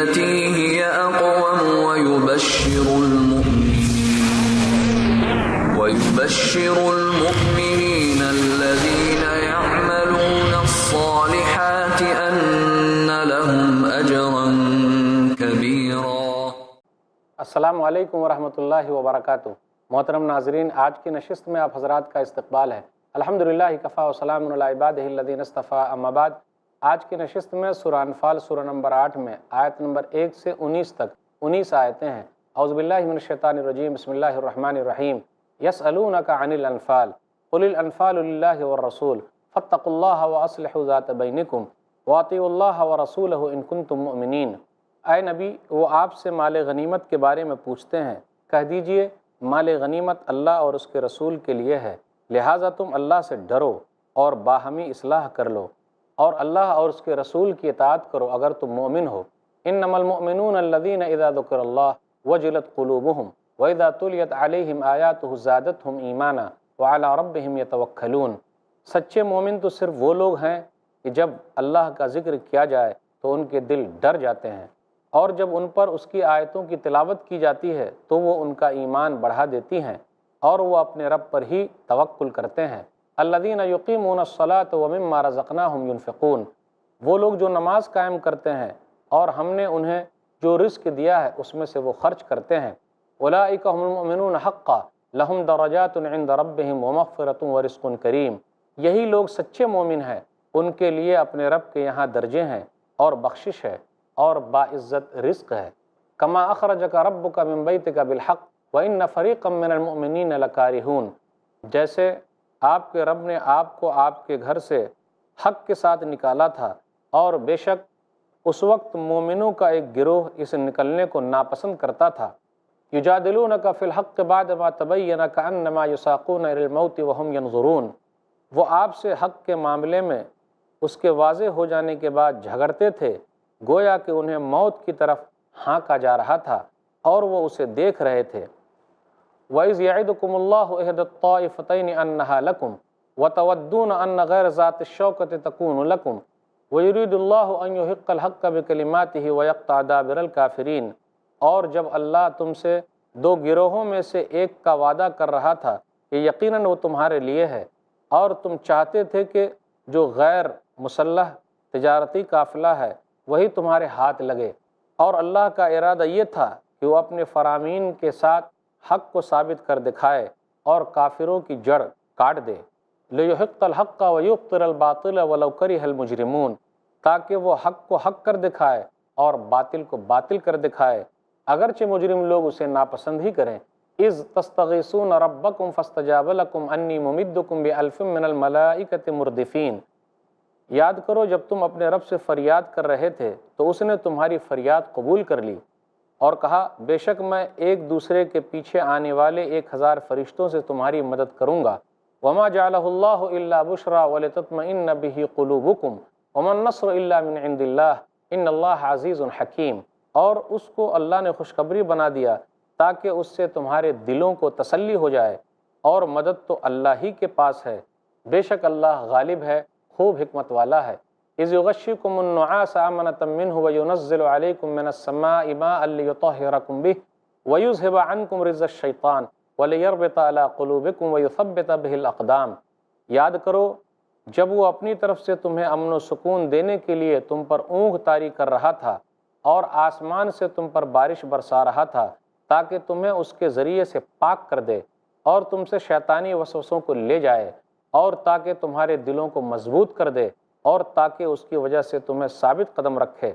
بالتي هي أقوم ويبشر المؤمنين الذين يعملون الصالحات أن لهم أجرا كبيرا۔ السلام علیکم ورحمۃ اللہ وبرکاتہ۔ محترم ناظرین، آج کی نشست میں آپ حضرات کا استقبال ہے۔ الحمدللہ کفا وسلام علی عبادہ الذین اصطفیٰ، اما بعد۔ آج کی نشست میں سورہ انفال سورہ نمبر 8 میں آیت نمبر 1 سے 19 تک 19 آیتیں ہیں۔ اعوذ باللہ من الشیطان الرجیم، بسم اللہ الرحمن الرحیم۔ یسألونک عن الانفال قل الانفال للہ والرسول فاتقوا اللہ واصلحوا ذات بینکم واطیعوا اللہ ورسولہ ان کنتم مؤمنین۔ اے نبی، وہ آپ سے مال غنیمت کے بارے میں پوچھتے ہیں، کہہ دیجئے مال غنیمت اللہ اور اس کے رسول کے لیے ہے، لہٰذا تم اللہ سے ڈرو اور باہمی اصلاح کر لو، اور اللہ اور اس کے رسول کی اطاعت کرو اگر تم مومن ہو۔ انما المؤمنون الذین اذا ذکر اللہ وجلت قلوبہم واذا تلیت علیہم آیاتہ زادتہم ایمانا وعلی ربہم یتوکلون۔ سچے مومن تو صرف وہ لوگ ہیں کہ جب اللہ کا ذکر کیا جائے تو ان کے دل ڈر جاتے ہیں، اور جب ان پر اس کی آیتوں کی تلاوت کی جاتی ہے تو وہ ان کا ایمان بڑھا دیتی ہیں اور وہ اپنے رب پر ہی توکل کرتے ہیں۔ الذین یقیمون الصلاۃ ومما رزقناہم ینفقون، وہ لوگ جو نماز قائم کرتے ہیں اور ہم نے انہیں جو رزق دیا ہے اس میں سے وہ خرچ کرتے ہیں۔ اولئک هم المؤمنون حقا لہم درجات عند ربہم ومغفرۃ ورزق کریم، یہی لوگ سچے مومن ہیں، ان کے لیے اپنے رب کے یہاں درجے ہیں اور بخشش ہے اور باعزت رزق ہے۔ کما اخرجک ربک من بیتک بالحق وان فریقا من المؤمنین لکارہون، جیسے آپ کے رب نے آپ کو آپ کے گھر سے حق کے ساتھ نکالا تھا، اور بے شک اس وقت مومنوں کا ایک گروہ اس نکلنے کو ناپسند کرتا تھا۔ یجادلونک فی الحق بعد ما تبین کانما یساقون الی الموت وهم ینظرون، وہ آپ سے حق کے معاملے میں اس کے واضح ہو جانے کے بعد جھگڑتے تھے، گویا کہ انہیں موت کی طرف ہانکا جا رہا تھا اور وہ اسے دیکھ رہے تھے۔ وَإِذْ يَعِدُكُمُ اللَّهُ إِحْدَى الطَّائِفَتَيْنِ أَنَّهَا لَكُمْ وَتَوَدُّونَ أَنَّ غَيْرَ ذَاتِ الشَّوْكَةِ تَكُونُ لَكُمْ وَيُرِيدُ اللَّهُ أَنْ يُحِقَّ الْحَقَّ بِكَلِمَاتِهِ وَيَقْطَعَ دَابِرَ الْكَافِرِينَ، اور جب اللہ تم سے دو گروہوں میں سے ایک کا وعدہ کر رہا تھا کہ یقیناً وہ تمہارے لیے ہے، اور تم چاہتے تھے کہ جو غیر مسلح تجارتی قافلہ ہے وہی تمہارے ہاتھ لگے، اور اللہ کا ارادہ یہ تھا کہ وہ اپنے فرامین کے ساتھ حق کو ثابت کر دکھائے اور کافروں کی جڑ کاٹ دے۔ لِيُحِقَّ الْحَقَّ وَيُبْطِلَ الْبَاطِلَ وَلَوْ كَرِهَ الْمُجْرِمُونَ، تاکہ وہ حق کو حق کر دکھائے اور باطل کو باطل کر دکھائے، اگرچہ مجرم لوگ اسے ناپسند ہی کریں۔ اِذْ تَسْتَغِيثُونَ رَبَّكُمْ فَاسْتَجَابَ لَكُمْ أَنِّي مُمِدُّكُمْ بِأَلْفٍ مِّنَ الْمَلَائِكَةِ مُرْدِفِينَ، یاد کرو جب تم اپنے رب سے فریاد کر رہے تھے تو اس نے تمہاری فریاد قبول کر لی اور کہا، بے شک میں ایک دوسرے کے پیچھے آنے والے 1000 فرشتوں سے تمہاری مدد کروں گا۔ وَمَا جَعَلَهُ اللَّهُ إِلَّا بُشْرَىٰ وَلِتَطْمَئِنَّ بِهِ قُلُوبُكُمْ وَمَا النَّصْرُ إِلَّا مِنْ عِنْدِ اللَّهِ إِنَّ اللَّهَ عَزِيزٌ حَكِيمٌ، اور اس کو اللہ نے خوشخبری بنا دیا تاکہ اس سے تمہارے دلوں کو تسلی ہو جائے، اور مدد تو اللہ ہی کے پاس ہے، بے شک اللہ غالب ہے، خوب حکمت والا ہے۔ اذ یغشیکم النعاس امنۃ منہ وینزل علیکم من السماء ماء لیطہرکم بہ ویذہب عنکم رجز الشیطان ولیربط علی قلوبکم ویثبت بہ الاقدام، یاد کرو جب وہ اپنی طرف سے تمہیں امن و سکون دینے کے لیے تم پر اونگ طاری کر رہا تھا اور آسمان سے تم پر بارش برسا رہا تھا تاکہ تمہیں اس کے ذریعے سے پاک کر دے اور تم سے شیطانی وسوسوں کو لے جائے، اور تاکہ تمہارے دلوں کو مضبوط کر دے، اور تاکہ اس کی وجہ سے تمہیں ثابت قدم رکھے۔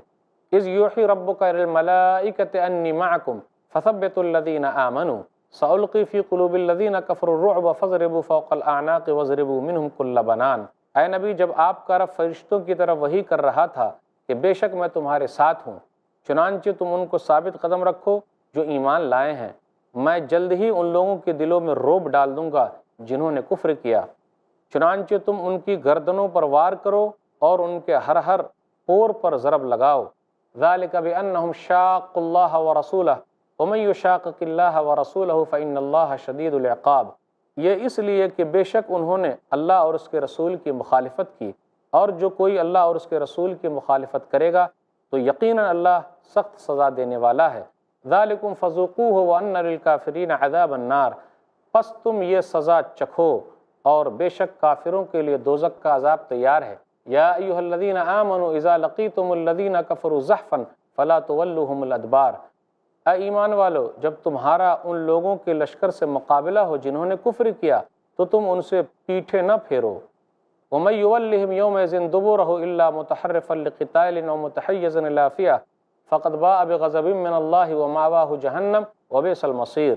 اذ یوحی ربک الی الملائکۃ انی معکم فثبتوا الذین آمنوا سألقی فی قلوب الذین کفروا الرعب فاضربوا فوق الاعناق واضربوا منهم کل بنان، اے نبی جب آپ کا رب فرشتوں کی طرف وحی کر رہا تھا کہ بے شک میں تمہارے ساتھ ہوں، چنانچہ تم ان کو ثابت قدم رکھو جو ایمان لائے ہیں، میں جلد ہی ان لوگوں کے دلوں میں رعب ڈال دوں گا جنہوں نے کفر کیا، چنانچہ تم ان کی گردنوں پر وار کرو اور ان کے ہر پور پر ضرب لگاؤ۔ ذالک بانہم شاقوا اللہ ورسولہ ومن یشاقق اللہ ورسولہ فإن اللہ شدید العقاب، یہ اس لیے کہ بے شک انہوں نے اللہ اور اس کے رسول کی مخالفت کی، اور جو کوئی اللہ اور اس کے رسول کی مخالفت کرے گا تو یقیناً اللہ سخت سزا دینے والا ہے۔ ذالکم فذوقوہ وان للکافرین عذاب النار، پس تم یہ سزا چکھو اور بے شک کافروں کے لیے دوزخ کا عذاب تیار ہے۔ یا ایھا الذین آمنوا اذا لقیتم الذین کفروا زحفا فلا تولوہم الادبار، اے ایمان والو جب تمہارا ان لوگوں کے لشکر سے مقابلہ ہو جنہوں نے کفر کیا تو تم ان سے پیٹھے نہ پھیرو۔ وَمَن يُوَلِّهِمْ يَوْمَئِذٍ دُبُرَهُ إِلَّا مُتَحَرِّفًا لِقِتَالٍ أَوْ مُتَحَيِّزًا إِلَىٰ فِئَةٍ فَقَدْ بَاءَ بِغَضَبٍ مِّنَ اللَّهِ وَمَأْوَاهُ جَهَنَّمُ وَبِئْسَ الْمَصِيرُ،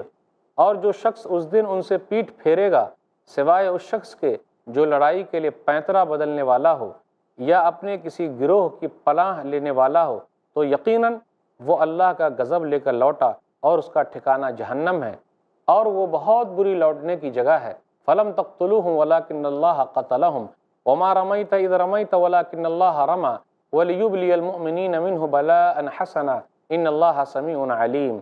اور جو شخص اس دن ان سے پیٹھ پھیرے گا سوائے اس شخص کے جو لڑائی کے لیے پینترا بدلنے والا ہو یا اپنے کسی گروہ کی پناہ لینے والا ہو، تو یقیناً وہ اللہ کا غضب لے کر لوٹا اور اس کا ٹھکانہ جہنم ہے، اور وہ بہت بری لوٹنے کی جگہ ہے۔ فَلَمْ تَقْتُلُوهُمْ وَلَٰكِنَّ اللَّهَ قَتَلَهُمْ وَمَا رَمَيْتَ إِذْ رَمَيْتَ وَلَٰكِنَّ اللَّهَ رَمَىٰ وَلِيُبْلِيَ الْمُؤْمِنِينَ مِنْهُ بَلَاءً حَسَنًا إِنَّ اللَّهَ سَمِيعٌ عَلِيمٌ،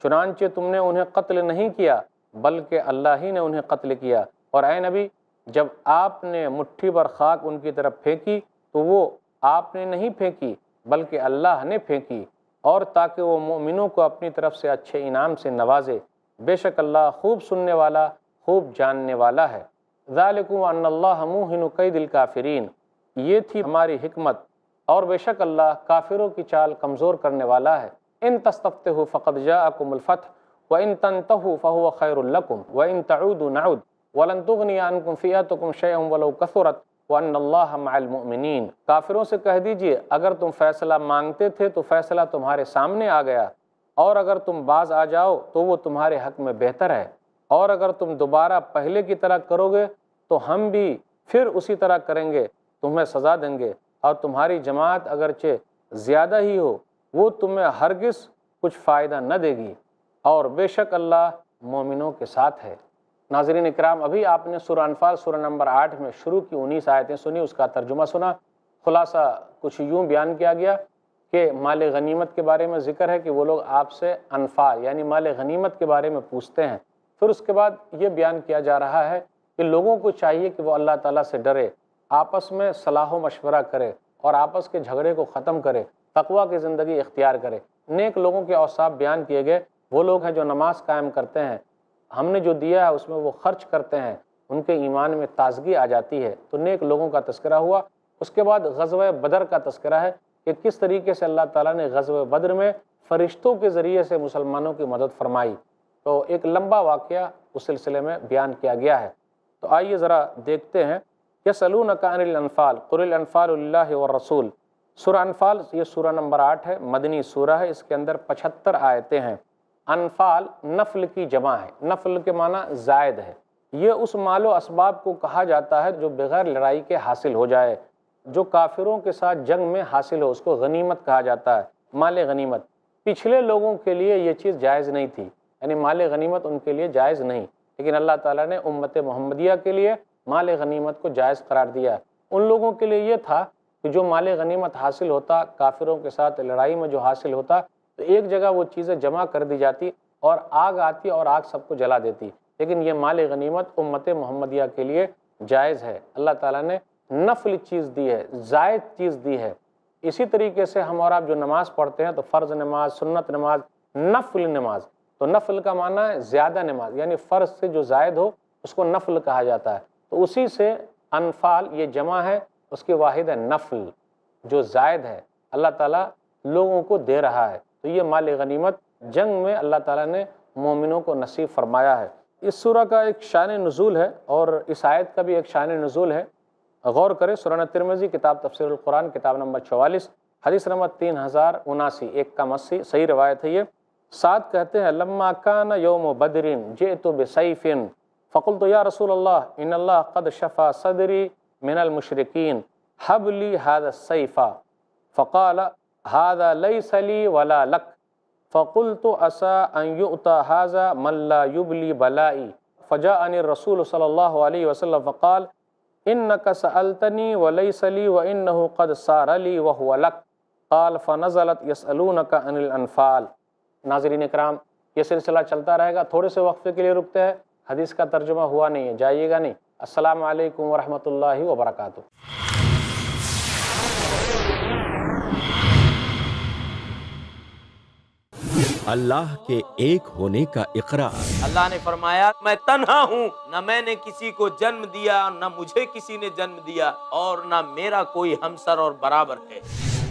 چنانچہ تم نے انہیں قتل نہیں کیا بلکہ اللہ ہی نے انہیں قتل کیا، اور اے نبی جب آپ نے مٹھی بھر خاک ان کی طرف پھینکی تو وہ آپ نے نہیں پھینکی بلکہ اللہ نے پھینکی، اور تاکہ وہ مومنوں کو اپنی طرف سے اچھے انعام سے نوازے، بے شک اللہ خوب سننے والا خوب جاننے والا ہے۔ ذالکم ان اللہ موہن کید الکافرین، یہ تھی ہماری حکمت، اور بے شک اللہ کافروں کی چال کمزور کرنے والا ہے۔ ان تستفتحوا فقد جاءکم الفتح وان تنتہوا فہو خیر لکم وان تعودوا نعد ولن تغنی عنکم فئتکم شیئا ولو کثرت وان اللہ مع المؤمنین، کافروں سے کہہ دیجئے اگر تم فیصلہ مانگتے تھے تو فیصلہ تمہارے سامنے آ گیا، اور اگر تم باز آ جاؤ تو وہ تمہارے حق میں بہتر ہے، اور اگر تم دوبارہ پہلے کی طرح کرو گے تو ہم بھی پھر اسی طرح کریں گے، تمہیں سزا دیں گے، اور تمہاری جماعت اگرچہ زیادہ ہی ہو وہ تمہیں ہرگز کچھ فائدہ نہ دے گی، اور بے شک اللہ مومنوں کے ساتھ ہے۔ ناظرین اکرام، ابھی آپ نے سورہ انفال سورہ نمبر 8 میں شروع کی 19 آیتیں سنی، اس کا ترجمہ سنا۔ خلاصہ کچھ یوں بیان کیا گیا کہ مال غنیمت کے بارے میں ذکر ہے کہ وہ لوگ آپ سے انفال یعنی مال غنیمت کے بارے میں پوچھتے ہیں، پھر اس کے بعد یہ بیان کیا جا رہا ہے کہ لوگوں کو چاہیے کہ وہ اللہ تعالیٰ سے ڈرے، آپس میں صلاح و مشورہ کرے اور آپس کے جھگڑے کو ختم کرے، تقویٰ کی زندگی اختیار کرے۔ نیک لوگوں کے اوصاف بیان کیے گئے، وہ لوگ ہیں جو نماز قائم کرتے ہیں، ہم نے جو دیا ہے اس میں وہ خرچ کرتے ہیں، ان کے ایمان میں تازگی آ جاتی ہے، تو نیک لوگوں کا تذکرہ ہوا۔ اس کے بعد غزوہ بدر کا تذکرہ ہے کہ کس طریقے سے اللہ تعالیٰ نے غزوہ بدر میں فرشتوں کے ذریعے سے مسلمانوں کی مدد فرمائی، تو ایک لمبا واقعہ اس سلسلے میں بیان کیا گیا ہے۔ تو آئیے ذرا دیکھتے ہیں۔ یسألونک عن الانفال قل الانفال للہ والرسول، سورہ انفال یہ سورہ نمبر 8 ہے، مدنی سورہ ہے، اس کے اندر 75 آیتیں ہیں۔ انفال نفل کی جمع ہے، نفل کے معنی زائد ہے، یہ اس مال و اسباب کو کہا جاتا ہے جو بغیر لڑائی کے حاصل ہو جائے، جو کافروں کے ساتھ جنگ میں حاصل ہو، اس کو غنیمت کہا جاتا ہے، مال غنیمت۔ پچھلے لوگوں کے لیے یہ چیز جائز نہیں تھی، یعنی مال غنیمت ان کے لیے جائز نہیں، لیکن اللہ تعالیٰ نے امت محمدیہ کے لیے مال غنیمت کو جائز قرار دیا۔ ان لوگوں کے لیے یہ تھا کہ جو مال غنیمت حاصل ہوتا، کافروں کے ساتھ لڑائی میں جو حاصل ہوتا، تو ایک جگہ وہ چیزیں جمع کر دی جاتی اور آگ آتی اور آگ سب کو جلا دیتی، لیکن یہ مال غنیمت امت محمدیہ کے لیے جائز ہے۔ اللہ تعالیٰ نے نفل چیز دی ہے، زائد چیز دی ہے۔ اسی طریقے سے ہم اور آپ جو نماز پڑھتے ہیں تو فرض نماز، سنت نماز، نفل نماز، تو نفل کا معنی ہے زیادہ نماز، یعنی فرض سے جو زائد ہو اس کو نفل کہا جاتا ہے، تو اسی سے انفال یہ جمع ہے، اس کی واحد ہے نفل، جو زائد ہے اللہ تعالیٰ لوگوں کو دے رہا ہے، تو یہ مال غنیمت جنگ میں اللہ تعالیٰ نے مومنوں کو نصیب فرمایا ہے۔ اس سورہ کا ایک شان نزول ہے اور اس آیت کا بھی ایک شان نزول ہے، غور کریں۔ سنن ترمذی کتاب تفسیر القرآن کتاب نمبر 44 حدیث نمبر 3079 180 صحیح روایت ہے یہ۔ ساتھ کہتے ہیں لما کان یوم بدر جئت بسیف فقلت یا رسول اللہ ان اللہ قد شفا صدری من المشرکین حب لی هذا السیف فقال هذا ليس لي ولا لك فقلت عسى ان يؤتى هذا من لا يبلي بلائي فجاءني الرسول صلى الله عليه وسلم فقال انك سألتني وليس لي وانه قد صار لي وهو لك قال فنزلت يسألونك عن الانفال۔ ناظرین اکرام، یہ سلسلہ چلتا رہے گا، تھوڑے سے وقفے کے لیے رکتے ہیں، حدیث کا ترجمہ ہوا نہیں ہے، جائیے گا نہیں۔ السلام علیکم ورحمۃ اللہ وبرکاتہ۔ اللہ کے ایک ہونے کا اقرار، اللہ نے فرمایا میں تنہا ہوں، نہ میں نے کسی کو جنم دیا، نہ مجھے کسی نے جنم دیا، اور نہ میرا کوئی ہمسر اور برابر ہے۔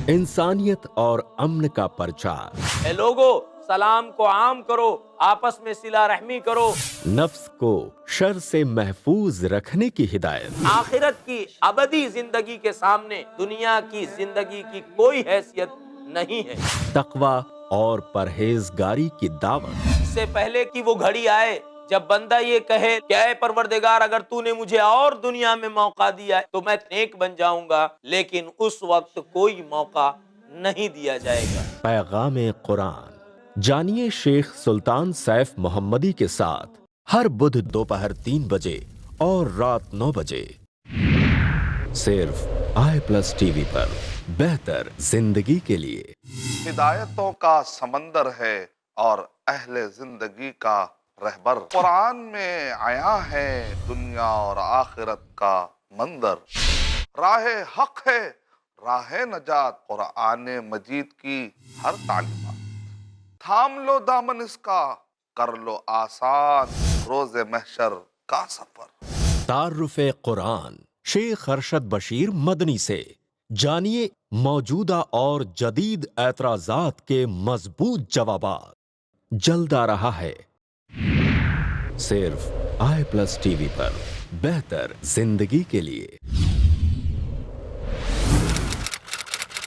انسانیت اور امن کا پرچار، اے لوگو، سلام کو عام کرو، آپس میں صلہ رحمی کرو، نفس کو شر سے محفوظ رکھنے کی ہدایت، آخرت کی ابدی زندگی کے سامنے دنیا کی زندگی کی کوئی حیثیت نہیں ہے۔ تقوی اور پرہیزگاری کی دعوت، اس سے پہلے کہ وہ گھڑی آئے جب بندہ یہ کہے کہ اے پروردگار اگر تو نے مجھے اور دنیا میں موقع دیا تو میں نیک بن جاؤں گا، لیکن اس وقت کوئی موقع نہیں دیا جائے گا۔ پیغام قرآن جانیے شیخ سلطان سیف محمدی کے ساتھ ہر بدھ دوپہر 3 بجے اور رات 9 بجے صرف i+ TV پر، بہتر زندگی کے لیے۔ ہدایتوں کا سمندر ہے اور اہل زندگی کا رہبر، قرآن میں آیا ہے دنیا اور آخرت کا منظر، راہ حق ہے راہ نجات قرآن مجید کی ہر تعلیمات، تھام لو دامن اس کا کر لو آسان روز محشر کا سفر۔ تعارف قرآن شیخ ارشد بشیر مدنی سے جانیے موجودہ اور جدید اعتراضات کے مضبوط جوابات، جلد آ رہا ہے صرف i+ TV پر، بہتر زندگی کے لیے۔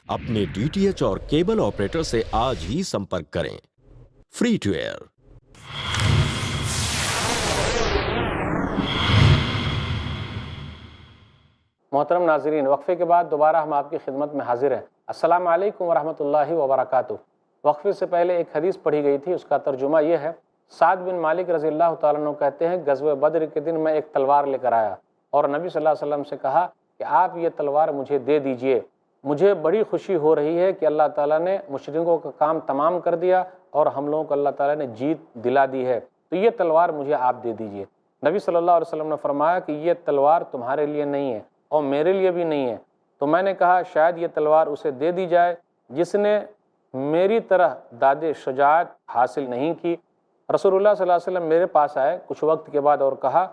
اپنے DTH اور کیبل آپریٹر سے آج ہی سمپرک کریں۔ Free to air. محترم ناظرین، وقفے کے بعد دوبارہ ہم آپ کی خدمت میں حاضر ہیں۔ السلام علیکم ورحمۃ اللہ وبرکاتہ۔ وقفے سے پہلے ایک حدیث پڑھی گئی تھی، اس کا ترجمہ یہ ہے۔ سعد بن مالک رضی اللہ تعالیٰ عنہ کہتے ہیں، غزوہ بدر کے دن میں ایک تلوار لے کر آیا اور نبی صلی اللہ علیہ وسلم سے کہا کہ آپ یہ تلوار مجھے دے دیجئے، مجھے بڑی خوشی ہو رہی ہے کہ اللہ تعالیٰ نے مشرکوں کا کام تمام کر دیا اور ہم لوگوں کو اللہ تعالیٰ نے جیت دلا دی ہے، تو یہ تلوار مجھے آپ دے دیجئے۔ نبی صلی اللہ علیہ وسلم نے فرمایا کہ یہ تلوار تمہارے لیے نہیں ہے اور میرے لیے بھی نہیں ہے۔ تو میں نے کہا شاید یہ تلوار اسے دے دی جائے جس نے میری طرح داد شجاعت حاصل نہیں کی۔ رسول اللہ صلی اللہ علیہ وسلم میرے پاس آئے کچھ وقت کے بعد اور کہا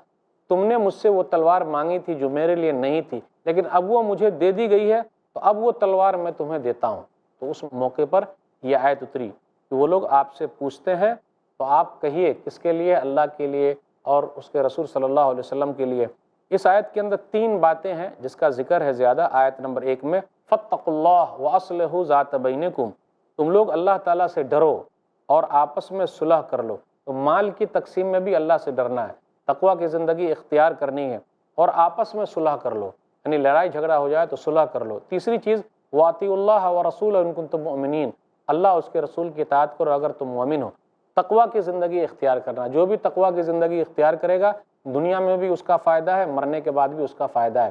تم نے مجھ سے وہ تلوار مانگی تھی جو میرے لیے نہیں تھی، لیکن اب وہ مجھے دے دی گئی ہے، تو اب وہ تلوار میں تمہیں دیتا ہوں۔ تو اس موقع پر یہ آیت اتری کہ وہ لوگ آپ سے پوچھتے ہیں تو آپ کہیے کس کے لیے؟ اللہ کے لیے اور اس کے رسول صلی اللہ علیہ وسلم کے لیے۔ اس آیت کے اندر 3 باتیں ہیں جس کا ذکر ہے زیادہ۔ آیت نمبر 1 میں فاتقوا اللہ واصلحوا ذات بینکم، تم لوگ اللہ تعالیٰ سے ڈرو اور آپس میں صلح کر لو۔ تو مال کی تقسیم میں بھی اللہ سے ڈرنا ہے، تقویٰ کی زندگی اختیار کرنی ہے اور آپس میں صلح کر لو، یعنی لڑائی جھگڑا ہو جائے تو صلح کر لو۔ تیسری چیز واطیعوا اللہ ورسولہ ان کنتم مؤمنین، اللہ اس کے رسول کی اطاعت کرو اگر تم مومن ہو۔ تقویٰ کی زندگی اختیار کرنا، جو بھی تقویٰ کی زندگی اختیار کرے گا دنیا میں بھی اس کا فائدہ ہے، مرنے کے بعد بھی اس کا فائدہ ہے۔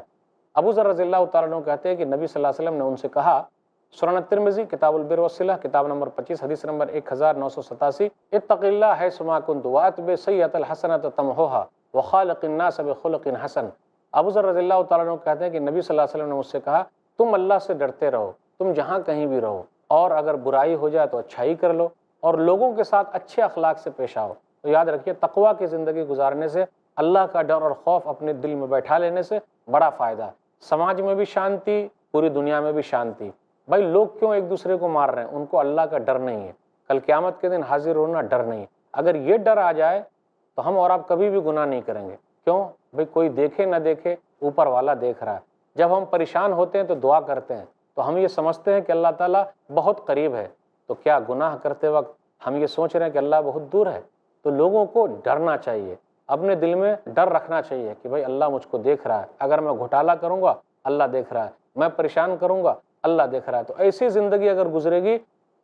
ابو ذر رضی اللہ تعالیٰ عنہ کہتے ہیں کہ نبی صلی اللہ علیہ وسلم نے ان سے کہا، سنن ترمذی کتاب البر والصلہ کتاب نمبر 25 حدیث نمبر 1987، اتق اللہ حیثما کنت واتبع سیئۃ الحسنۃ تمحوها وخالق الناس بخلق حسن۔ ابو ذر رضی اللہ تعالیٰ عنہ کہتے ہیں کہ نبی صلی اللہ علیہ وسلم نے مجھ سے کہا تم اللہ سے ڈرتے رہو، تم جہاں کہیں بھی رہو، اور اگر برائی ہو جائے تو اچھائی کر لو اور لوگوں کے ساتھ اچھے اخلاق سے پیش آؤ۔ تو یاد رکھیے تقویٰ کی زندگی گزارنے سے، اللہ کا ڈر اور خوف اپنے دل میں بیٹھا لینے سے بڑا فائدہ ہے۔ سماج میں بھی شانتی، پوری دنیا میں بھی شانتی۔ بھائی لوگ کیوں ایک دوسرے کو مار رہے ہیں؟ ان کو اللہ کا ڈر نہیں ہے، کل قیامت کے دن حاضر ہونا ڈر نہیں ہے۔ اگر یہ ڈر آ جائے تو ہم اور آپ کبھی بھی گناہ نہیں کریں گے۔ کیوں؟ بھائی کوئی دیکھے نہ دیکھے، اوپر والا دیکھ رہا ہے۔ جب ہم پریشان ہوتے ہیں تو دعا کرتے ہیں تو ہم یہ سمجھتے ہیں کہ اللہ تعالیٰ بہت قریب ہے، تو کیا گناہ کرتے وقت ہم یہ سوچ رہے ہیں کہ اللہ بہت دور ہے؟ تو لوگوں کو ڈرنا چاہیے، اپنے دل میں ڈر رکھنا چاہیے کہ بھائی اللہ مجھ کو دیکھ رہا ہے، اگر میں گھوٹالہ کروں گا اللہ دیکھ رہا ہے، میں پریشان کروں گا اللہ دیکھ رہا ہے۔ تو ایسی زندگی اگر گزرے گی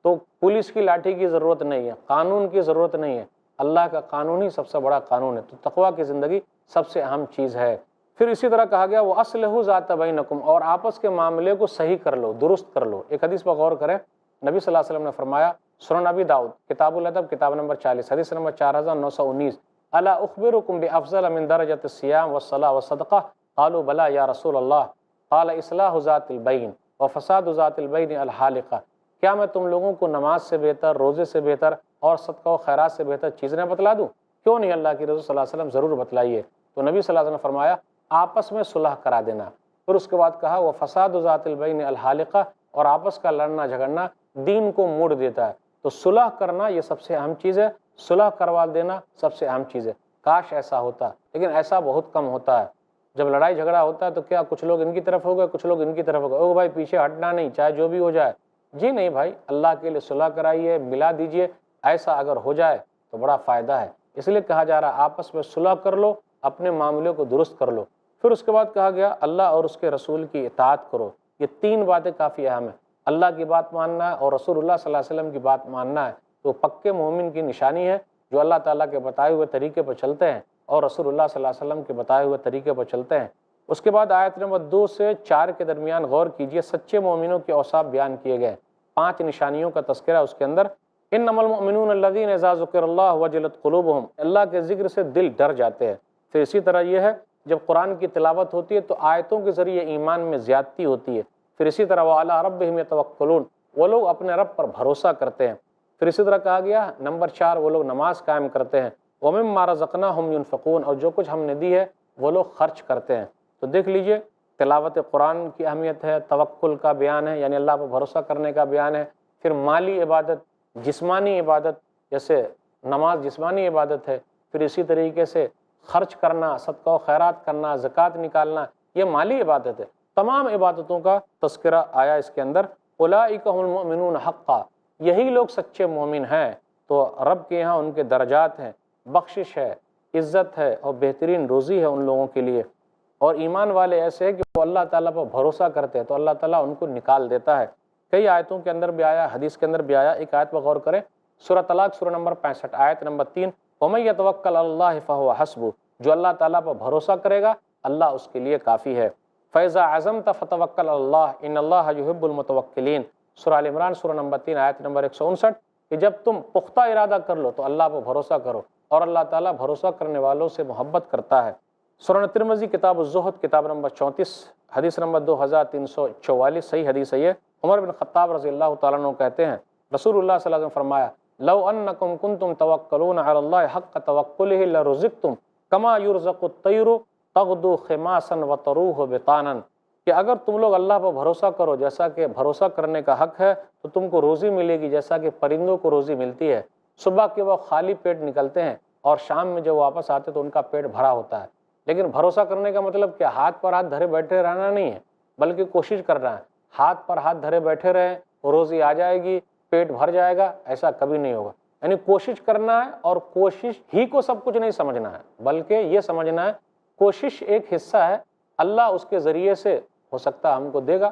تو پولیس کی لاٹھی کی ضرورت نہیں ہے، قانون کی ضرورت نہیں ہے، اللہ کا قانون ہی سب سے بڑا قانون ہے۔ تو تقویٰ کی زندگی سب سے اہم چیز ہے۔ پھر اسی طرح کہا گیا وَأَصْلِحُوا ذَاتَ بَيْنَكُمْ، اور آپس کے معاملے کو صحیح کر لو، درست کر لو۔ ایک حدیث پر غور کریں، نبی صلی اللہ علیہ وسلم نے فرمایا، سنن ابی داؤد کتاب الادب کتاب نمبر 40 حدیث نمبر 4919، الا اخبرکم بافضل من درجۃ الصیام والصلاۃ والصدقہ؟ قالوا بلی یا رسول اللہ، قال اصلاح ذات البین وفساد ذات البین الحالقہ، کیا میں تم لوگوں کو نماز سے بہتر، روزے سے بہتر اور صدقہ و خیرات سے بہتر چیز نہ بتلا دوں؟ کیوں نہیں، اللہ کے رسول صلی اللہ علیہ وسلم ضرور بتلائیے۔ تو نبی صلی اللہ علیہ وسلم نے فرمایا آپس میں صلح کرا دینا۔ پھر اس کے بعد کہا وہ فساد ذات البین الحالقہ، اور آپس کا لڑنا جھگڑنا دین کو موڑ دیتا ہے۔ تو صلح کرنا یہ سب سے اہم چیز ہے، صلح کروا دینا سب سے اہم چیز ہے۔ کاش ایسا ہوتا، لیکن ایسا بہت کم ہوتا ہے۔ جب لڑائی جھگڑا ہوتا ہے تو کیا کچھ لوگ ان کی طرف ہو گئے، کچھ لوگ ان کی طرف ہو گئے، او بھائی پیچھے ہٹنا نہیں، چاہے جو بھی ہو جائے۔ جی نہیں بھائی، اللہ کے لیے صلح کرائیے، ملا دیجئے۔ ایسا اگر ہو جائے تو بڑا فائدہ ہے۔ اس لیے کہا جا رہا آپس میں صلح کر لو، اپنے معاملے کو درست کر لو۔ پھر اس کے بعد کہا گیا اللہ اور اس کے رسول کی اطاعت کرو۔ یہ تین باتیں کافی اہم ہیں، اللہ کی بات ماننا ہے اور رسول اللہ صلی اللہ علیہ وسلم کی بات ماننا ہے۔ تو پکے مومن کی نشانی ہے جو اللہ تعالیٰ کے بتائے ہوئے طریقے پر چلتے ہیں اور رسول اللہ صلی اللہ علیہ وسلم کے بتائے ہوئے طریقے پر چلتے ہیں۔ اس کے بعد آیت نمبر 2 سے 4 کے درمیان غور کیجئے، سچے مومنوں کے اوصاف بیان کیے گئے، 5 نشانیوں کا تذکرہ اس کے اندر۔ انما المؤمنون الذین اذا ذکر اللہ وجلت قلوبہم، اللہ کے ذکر سے دل ڈر جاتے ہیں۔ پھر اسی طرح یہ ہے جب قرآن کی تلاوت ہوتی ہے تو آیتوں کے ذریعے ایمان میں زیادتی ہوتی ہے۔ پھر اسی طرح وعلی ربہم یتوکلون، وہ لوگ اپنے رب پر بھروسہ کرتے ہیں۔ پھر اسی طرح کہا گیا نمبر 4 وہ لوگ نماز قائم کرتے ہیں۔ ومما رزقناہم ینفقون، اور جو کچھ ہم نے دی ہے وہ لوگ خرچ کرتے ہیں۔ تو دیکھ لیجئے تلاوت قرآن کی اہمیت ہے، توکل کا بیان ہے یعنی اللہ پر بھروسہ کرنے کا بیان ہے۔ پھر مالی عبادت، جسمانی عبادت، جیسے نماز جسمانی عبادت ہے، پھر اسی طریقے سے خرچ کرنا، صدقہ و خیرات کرنا، زکوٰۃ نکالنا، یہ مالی عبادت ہے۔ تمام عبادتوں کا تذکرہ آیا اس کے اندر۔ اولئک هم المؤمنون حقا، یہی لوگ سچے مومن ہیں۔ تو رب کے یہاں ان کے درجات ہیں، بخشش ہے، عزت ہے اور بہترین روزی ہے ان لوگوں کے لیے۔ اور ایمان والے ایسے ہیں کہ وہ اللہ تعالیٰ پر بھروسہ کرتے ہیں تو اللہ تعالیٰ ان کو نکال دیتا ہے۔ کئی آیتوں کے اندر بھی آیا، حدیث کے اندر بھی آیا۔ ایک آیت پر غور کریں، سورہ طلاق سورہ نمبر 65 آیت نمبر 3، وَمَن يَتَوَکَّلْ عَلَى اللَّهِ فَهُوَ حَسْبُهُ، جو اللہ تعالیٰ پر بھروسہ کرے گا اللہ اس کے لیے کافی ہے۔ فَإِذَا عَزَمْتَ فَتَوَکَّلْ عَلَى اللَّهِ إِنَّ اللَّهَ يُحِبُّ الْمُتَوَکِّلِينَ، سورہ آل عمران سورہ نمبر 3 آیت نمبر 159، کہ جب تم پختہ ارادہ کر لو تو اللہ پر بھروسہ کرو، اور اللہ تعالیٰ بھروسہ کرنے والوں سے محبت کرتا ہے۔ سنن ترمذی کتاب الزہد کتاب نمبر 34 حدیث نمبر 2344 صحیح حدیث ہے یہ۔ عمر بن خطاب رضی اللہ تعالیٰ عنہ کہتے ہیں رسول اللہ صلی اللہ علیہ وسلم فرمایا لو انکم کنتم توکلون علی اللہ حق توکلہ لرزقتم کما یرزق الطیر تغدو خماسا وتروح بطانا، کہ اگر تم لوگ اللہ پر بھروسہ کرو جیسا کہ بھروسہ کرنے کا حق ہے تو تم کو روزی ملے گی جیسا کہ پرندوں کو روزی ملتی ہے۔ صبح کے وہ خالی پیٹ نکلتے ہیں اور شام میں جب واپس آتے تو ان کا پیٹ بھرا ہوتا ہے۔ لیکن بھروسہ کرنے کا مطلب کیا ہاتھ پر ہاتھ دھرے بیٹھے رہنا نہیں ہے، بلکہ کوشش کرنا ہے۔ ہاتھ پر ہاتھ دھرے بیٹھے رہیں روزی آ جائے گی، پیٹ بھر جائے گا، ایسا کبھی نہیں ہوگا۔ یعنی کوشش کرنا ہے، اور کوشش ہی کو سب کچھ نہیں سمجھنا ہے، بلکہ یہ سمجھنا ہے کوشش ایک حصہ ہے، اللہ اس کے ذریعے سے ہو سکتا ہے ہم کو دے گا،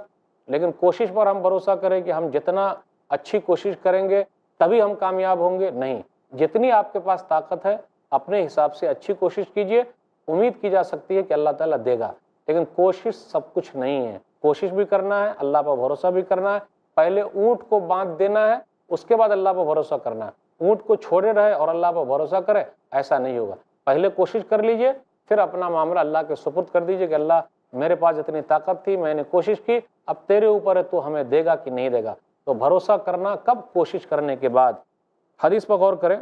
لیکن کوشش پر ہم بھروسہ کریں کہ ہم جتنا اچھی کوشش کریں گے تبھی ہم کامیاب ہوں گے، نہیں۔ جتنی آپ کے پاس طاقت ہے اپنے حساب سے اچھی کوشش کیجئے، امید کی جا سکتی ہے کہ اللہ تعالیٰ دے گا، لیکن کوشش سب کچھ نہیں ہے۔ کوشش بھی کرنا ہے، اللہ پر بھروسہ بھی کرنا ہے۔ پہلے اونٹ کو باندھ دینا ہے، اس کے بعد اللہ پر بھروسہ کرنا ہے۔ اونٹ کو چھوڑے رہے اور اللہ پر بھروسہ کرے، ایسا نہیں ہوگا۔ پہلے کوشش کر لیجئے، پھر اپنا معاملہ اللہ کے سپرد کر دیجئے کہ اللہ میرے پاس اتنی طاقت تھی، میں نے کوشش کی، اب تیرے اوپر ہے تو ہمیں دے گا کہ نہیں دے گا۔ تو بھروسہ کرنا کب؟ کوشش کرنے کے بعد۔ حدیث پر غور کریں،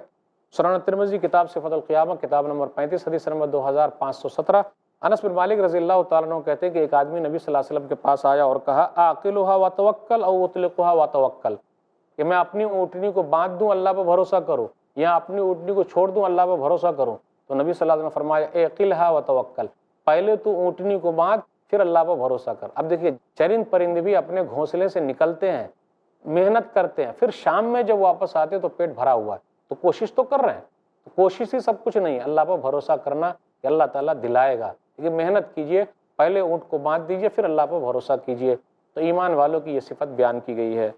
سنن ترمذی کتاب صفت القیامہ کتاب نمبر 35 حدیث نمبر 2517، انس بن مالک رضی اللہ تعالیٰ عنہ کہتے ہیں کہ ایک آدمی نبی صلی اللہ علیہ وسلم کے پاس آیا اور کہا اعقلھا وتوکل او اطلقھا وتوکل، کہ میں اپنی اونٹنی کو باندھ دوں اللہ پر بھروسہ کروں یا اپنی اونٹنی کو چھوڑ دوں اللہ پر بھروسہ کروں؟ تو نبی صلی اللہ علیہ وسلم نے فرمایا اعقلھا وتوکل، پہلے تو اونٹنی کو باندھ پھر اللہ پر بھروسہ کر۔ اب دیکھیے چرند پرندے بھی اپنے گھونسلے سے نکلتے ہیں، محنت کرتے ہیں، پھر شام میں جب واپس آتے تو پیٹ بھرا ہوا ہے، تو کوشش تو کر رہے ہیں۔ تو کوشش ہی سب کچھ نہیں ہے، اللہ پر بھروسہ کرنا کہ اللہ تعالیٰ دلائے گا، لیکن محنت کیجئے، پہلے اونٹ کو باندھ دیجئے پھر اللہ پر بھروسہ کیجئے۔ تو ایمان والوں کی یہ صفت بیان کی گئی ہے۔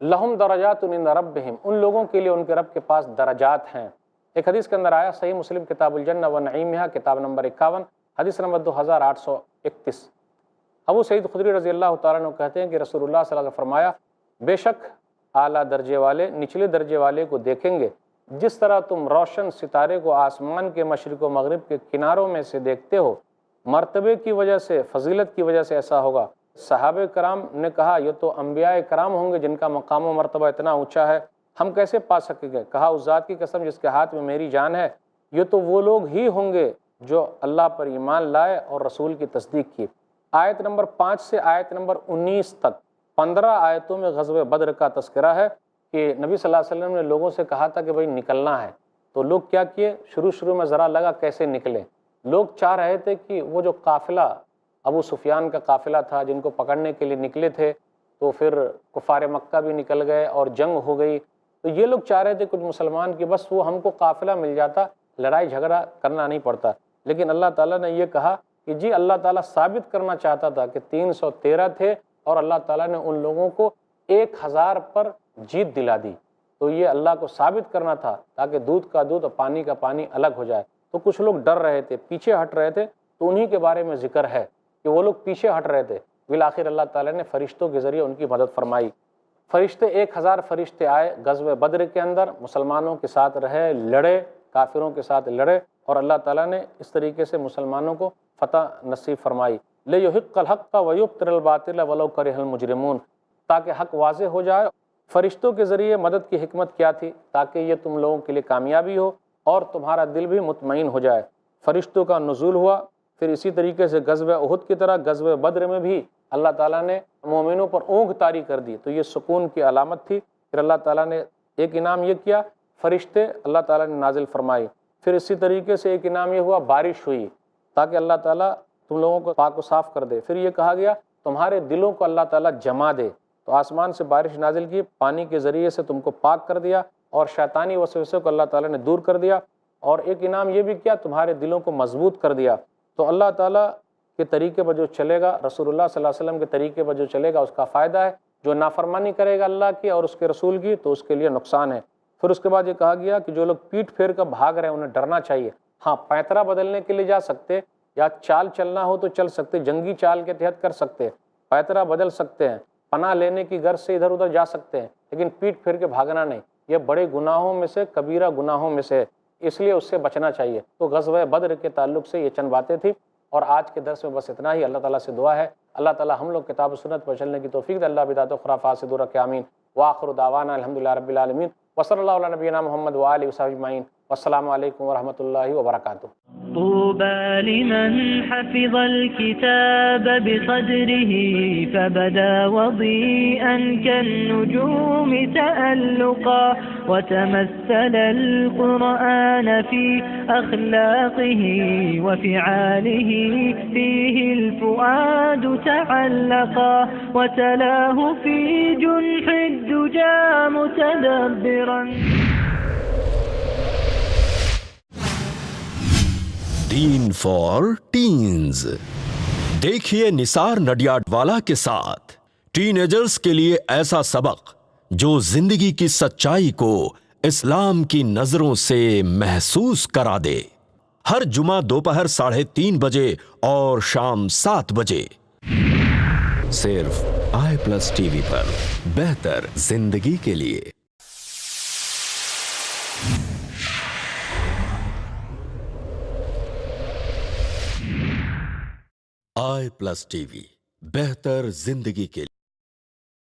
لہم درجات عند ربہم، ان لوگوں کے لیے ان کے رب کے پاس درجات ہیں۔ ایک حدیث کے اندر آیا صحیح مسلم کتاب الجنہ و نعیمہا کتاب نمبر 51 حدیث نمبر 2831، ابو سعید خدری رضی اللہ تعالیٰ عنہ کہتے ہیں کہ رسول اللہ صلی اللہ علیہ وسلم نے فرمایا بے شک اعلیٰ درجے والے نچلے درجے والے کو دیکھیں گے جس طرح تم روشن ستارے کو آسمان کے مشرق و مغرب کے کناروں میں سے دیکھتے ہو، مرتبے کی وجہ سے، فضیلت کی وجہ سے ایسا ہوگا۔ صحابہ کرام نے کہا یہ تو انبیاء کرام ہوں گے جن کا مقام و مرتبہ اتنا اونچا ہے۔ ہم کیسے پا سکیں گے؟ کہا اس ذات کی قسم جس کے ہاتھ میں میری جان ہے، یہ تو وہ لوگ ہی ہوں گے جو اللہ پر ایمان لائے اور رسول کی تصدیق کی۔ آیت نمبر 5 سے آیت نمبر 19 تک 15 آیتوں میں غزوہ بدر کا تذکرہ ہے کہ نبی صلی اللہ علیہ وسلم نے لوگوں سے کہا تھا کہ بھئی نکلنا ہے، تو لوگ کیا کیے؟ شروع میں ذرا لگا کیسے نکلیں۔ لوگ چاہ رہے تھے کہ وہ جو قافلہ ابو سفیان کا قافلہ تھا جن کو پکڑنے کے لیے نکلے تھے، تو پھر کفار مکہ بھی نکل گئے اور جنگ ہو گئی، تو یہ لوگ چاہ رہے تھے کچھ مسلمان کہ بس وہ ہم کو قافلہ مل جاتا، لڑائی جھگڑا کرنا نہیں پڑتا۔ لیکن اللہ تعالیٰ نے یہ کہا کہ جی اللہ تعالیٰ ثابت کرنا چاہتا تھا کہ 313 تھے اور اللہ تعالیٰ نے ان لوگوں کو 1000 پر جیت دلا دی، تو یہ اللہ کو ثابت کرنا تھا تاکہ دودھ کا دودھ اور پانی کا پانی الگ ہو جائے۔ تو کچھ لوگ ڈر رہے تھے، پیچھے ہٹ رہے تھے، تو انہی کے بارے میں ذکر ہے کہ وہ لوگ پیچھے ہٹ رہے تھے۔ بالآخر اللہ تعالیٰ نے فرشتوں کے ذریعے ان کی مدد فرمائی۔ فرشتے 1000 فرشتے آئے غزوہ بدر کے اندر، مسلمانوں کے ساتھ رہے، لڑے، کافروں کے ساتھ لڑے، اور اللہ تعالیٰ نے اس طریقے سے مسلمانوں کو فتح نصیب فرمائی۔ لِيُحِقَّ الْحَقَّ وَيُبْطِلَ الْبَاطِلَ وَلَوْ كَرِهَ الْمُجْرِمُونَ، تاکہ حق واضح ہو جائے۔ فرشتوں کے ذریعے مدد کی حکمت کیا تھی؟ تاکہ یہ تم لوگوں کے لیے کامیابی ہو اور تمہارا دل بھی مطمئن ہو جائے۔ فرشتوں کا نزول ہوا۔ پھر اسی طریقے سے غزوہ احد کی طرح غزوہ بدر میں بھی اللہ تعالیٰ نے مومنوں پر اونگ طاری کر دی، تو یہ سکون کی علامت تھی۔ پھر اللہ تعالیٰ نے ایک انعام یہ کیا، فرشتے اللہ تعالیٰ نے نازل فرمائی۔ پھر اسی طریقے سے ایک انعام یہ ہوا، بارش ہوئی، تاکہ اللہ تعالیٰ تم لوگوں کو پاک و صاف کر دے۔ پھر یہ کہا گیا تمہارے دلوں کو اللہ تعالیٰ جما دے، تو آسمان سے بارش نازل کی، پانی کے ذریعے سے تم کو پاک کر دیا، اور شیطانی وسوسے کو اللہ تعالیٰ نے دور کر دیا۔ اور ایک انعام یہ بھی کیا، تمہارے دلوں کو مضبوط کر دیا۔ تو اللہ تعالیٰ کے طریقے پر جو چلے گا، رسول اللہ صلی اللہ علیہ وسلم کے طریقے پر جو چلے گا، اس کا فائدہ ہے۔ جو نافرمانی کرے گا اللہ کی اور اس کے رسول کی، تو اس کے لیے نقصان ہے۔ پھر اس کے بعد یہ کہا گیا کہ جو لوگ پیٹ پھیر کر بھاگ رہے ہیں انہیں ڈرنا چاہیے۔ ہاں، پیترا بدلنے کے لیے جا سکتے، یا چال چلنا ہو تو چل سکتے، جنگی چال کے تحت کر سکتے، پیترا بدل سکتے ہیں، پناہ لینے کی غرض سے ادھر ادھر جا سکتے ہیں، لیکن پیٹ پھیر کے بھاگنا نہیں۔ یہ بڑے گناہوں میں سے، کبیرہ گناہوں میں سے، اس لیے اس سے بچنا چاہیے۔ تو غزوہ بدر کے تعلق سے یہ چند باتیں تھیں، اور آج کے درس میں بس اتنا ہی۔ اللہ تعالیٰ سے دعا ہے اللہ تعالیٰ ہم لوگ کتاب و سنت پر چلنے کی توفیق دے۔ اللہ بدعت و خرافات سے دور رکھے، آمین۔ وآخر دعوانا الحمدللہ رب العالمین، وصلی اللہ علی نبینا محمد وآلہ وصحبہ اجمعین، والسلام علیکم ورحمۃ اللہ وبرکاتہ۔ طوبى لمن حفظ الكتاب بصدره فبدا وضيئا كالنجوم تألقا وتمثل القرآن في أخلاقه وفعاله فيه الفؤاد تعلقا وتلاه في جنح الدجى متدبرا۔ دین فار ٹینز، دیکھیے نثار نڈیاڈوالا کے ساتھ ٹین ایجرز کے لیے ایسا سبق جو زندگی کی سچائی کو اسلام کی نظروں سے محسوس کرا دے۔ ہر جمعہ دوپہر 3:30 بجے اور شام 7 بجے، صرف i+ ٹی وی پر، بہتر زندگی کے لیے۔ i+ ٹی وی، بہتر زندگی کے لیے۔